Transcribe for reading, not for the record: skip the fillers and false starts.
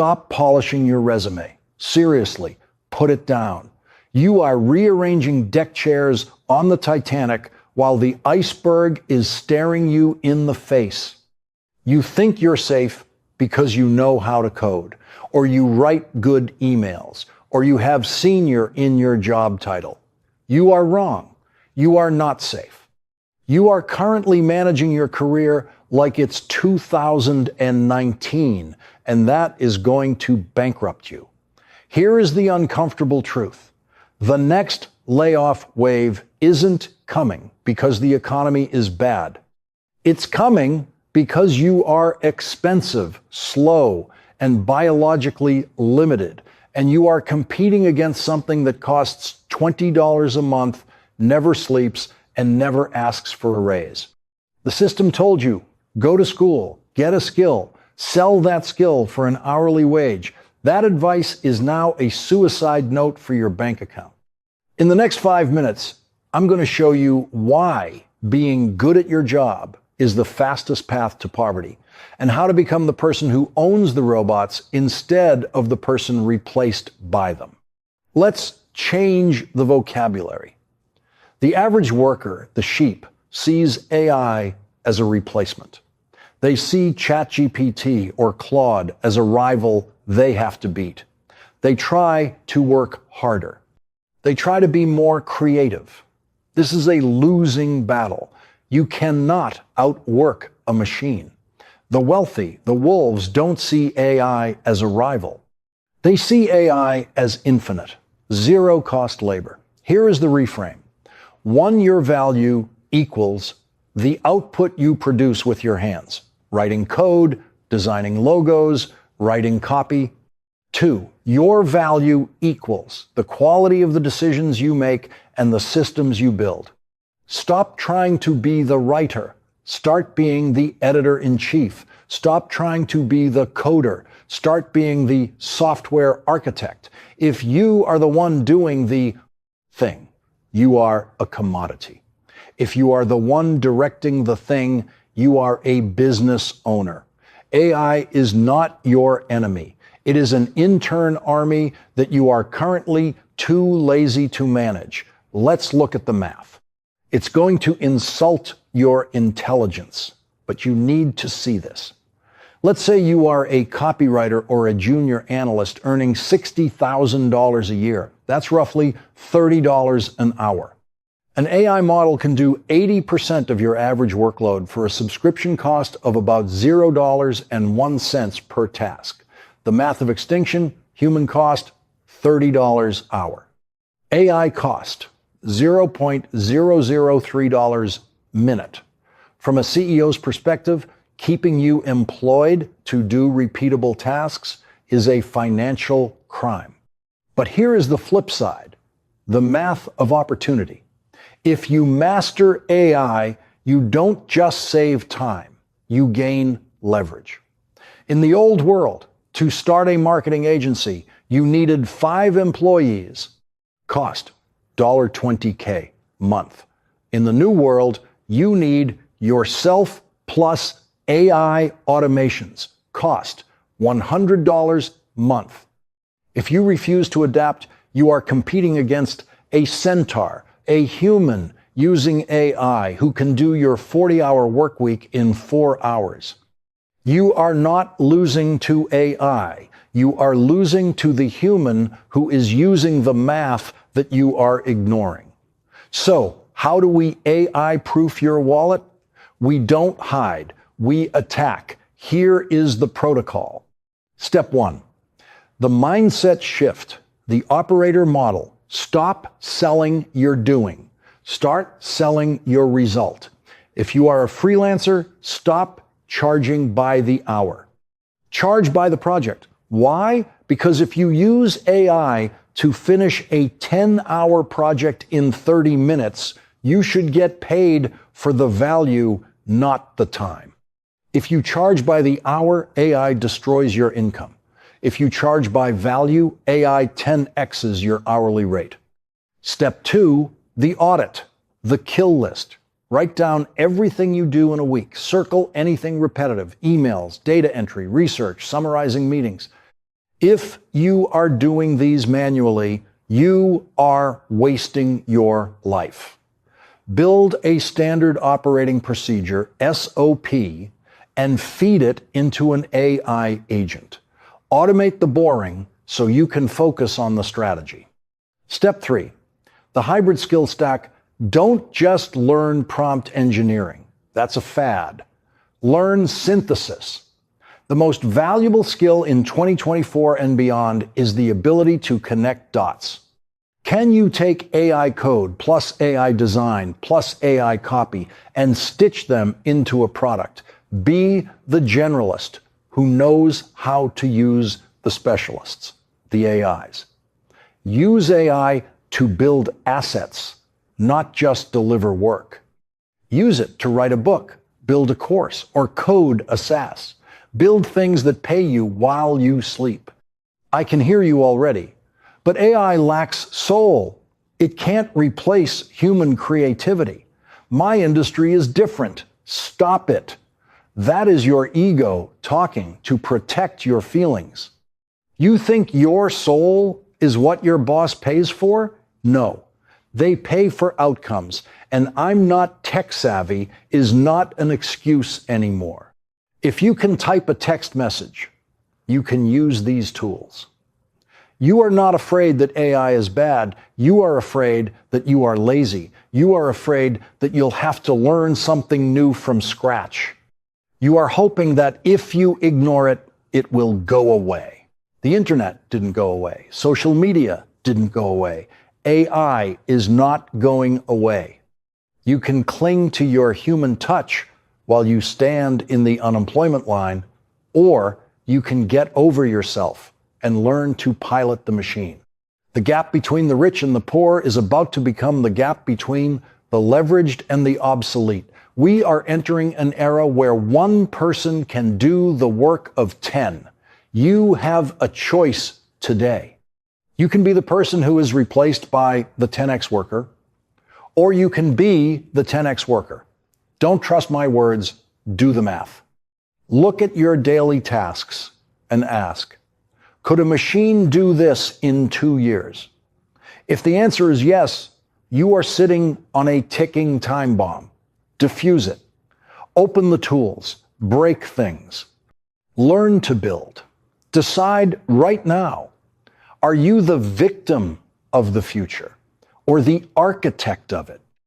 Stop polishing your resume. Seriously, put it down. You are rearranging deck chairs on the Titanic while the iceberg is staring you in the face. You think you're safe because you know how to code, or you write good emails, or you have senior in your job title. You are wrong. You are not safe. You are currently managing your career like it's 2019, and that is going to bankrupt you. Here is the uncomfortable truth. The next layoff wave isn't coming because the economy is bad. It's coming because you are expensive, slow, and biologically limited, and you are competing against something that costs $20 a month, never sleeps, and never asks for a raise. The system told you, go to school, get a skill, sell that skill for an hourly wage. That advice is now a suicide note for your bank account. In the next 5 minutes, I'm going to show you why being good at your job is the fastest path to poverty, and how to become the person who owns the robots instead of the person replaced by them. Let's change the vocabulary. The average worker, the sheep, sees AI as a replacement. They see ChatGPT or Claude as a rival they have to beat. They try to work harder. They try to be more creative. This is a losing battle. You cannot outwork a machine. The wealthy, the wolves, don't see AI as a rival. They see AI as infinite, zero-cost labor. Here is the reframe. One, your value equals the output you produce with your hands. Writing code, designing logos, writing copy. 2, your value equals the quality of the decisions you make and the systems you build. Stop trying to be the writer. Start being the editor-in-chief. Stop trying to be the coder. Start being the software architect. If you are the one doing the thing, you are a commodity. If you are the one directing the thing, you are a business owner. AI is not your enemy. It is an intern army that you are currently too lazy to manage. Let's look at the math. It's going to insult your intelligence, but you need to see this. Let's say you are a copywriter or a junior analyst earning $60,000 a year. That's roughly $30 an hour. An AI model can do 80% of your average workload for a subscription cost of about $0.01 per task. The math of extinction, human cost, $30 hour. AI cost, $0.003 minute. From a CEO's perspective, keeping you employed to do repeatable tasks is a financial crime. But here is the flip side, the math of opportunity. If you master AI, you don't just save time, you gain leverage. In the old world, to start a marketing agency, you needed 5 employees. Cost $20K month. In the new world, you need yourself plus AI automations. Cost $100 month. If you refuse to adapt, you are competing against a centaur, a human using AI who can do your 40-hour work week in 4 hours. You are not losing to AI. You are losing to the human who is using the math that you are ignoring. So, how do we AI-proof your wallet? We don't hide. We attack. Here is the protocol. Step 1. The mindset shift, the operator model. Stop selling your doing. Start selling your result. If you are a freelancer, stop charging by the hour. Charge by the project. Why? Because if you use AI to finish a 10-hour project in 30 minutes, you should get paid for the value, not the time. If you charge by the hour, AI destroys your income. If you charge by value, AI 10x's your hourly rate. Step 2, the audit, the kill list. Write down everything you do in a week. Circle anything repetitive, emails, data entry, research, summarizing meetings. If you are doing these manually, you are wasting your life. Build a standard operating procedure, SOP, and feed it into an AI agent. Automate the boring so you can focus on the strategy. Step 3, the hybrid skill stack. Don't just learn prompt engineering. That's a fad. Learn synthesis. The most valuable skill in 2024 and beyond is the ability to connect dots. Can you take AI code plus AI design plus AI copy and stitch them into a product? Be the generalist who knows how to use the specialists, the AIs. Use AI to build assets, not just deliver work. Use it to write a book, build a course, or code a SaaS. Build things that pay you while you sleep. I can hear you already, but AI lacks soul. It can't replace human creativity. My industry is different. Stop it. That is your ego talking to protect your feelings. You think your soul is what your boss pays for? No. They pay for outcomes, and I'm not tech savvy is not an excuse anymore. If you can type a text message, you can use these tools. You are not afraid that AI is bad. You are afraid that you are lazy. You are afraid that you'll have to learn something new from scratch. You are hoping that if you ignore it, it will go away. The internet didn't go away. Social media didn't go away. AI is not going away. You can cling to your human touch while you stand in the unemployment line, or you can get over yourself and learn to pilot the machine. The gap between the rich and the poor is about to become the gap between the leveraged and the obsolete. We are entering an era where one person can do the work of 10. You have a choice today. You can be the person who is replaced by the 10X worker, or you can be the 10X worker. Don't trust my words, do the math. Look at your daily tasks and ask, could a machine do this in 2 years? If the answer is yes, you are sitting on a ticking time bomb. Diffuse it. Open the tools. Break things. Learn to build. Decide right now, are you the victim of the future or the architect of it?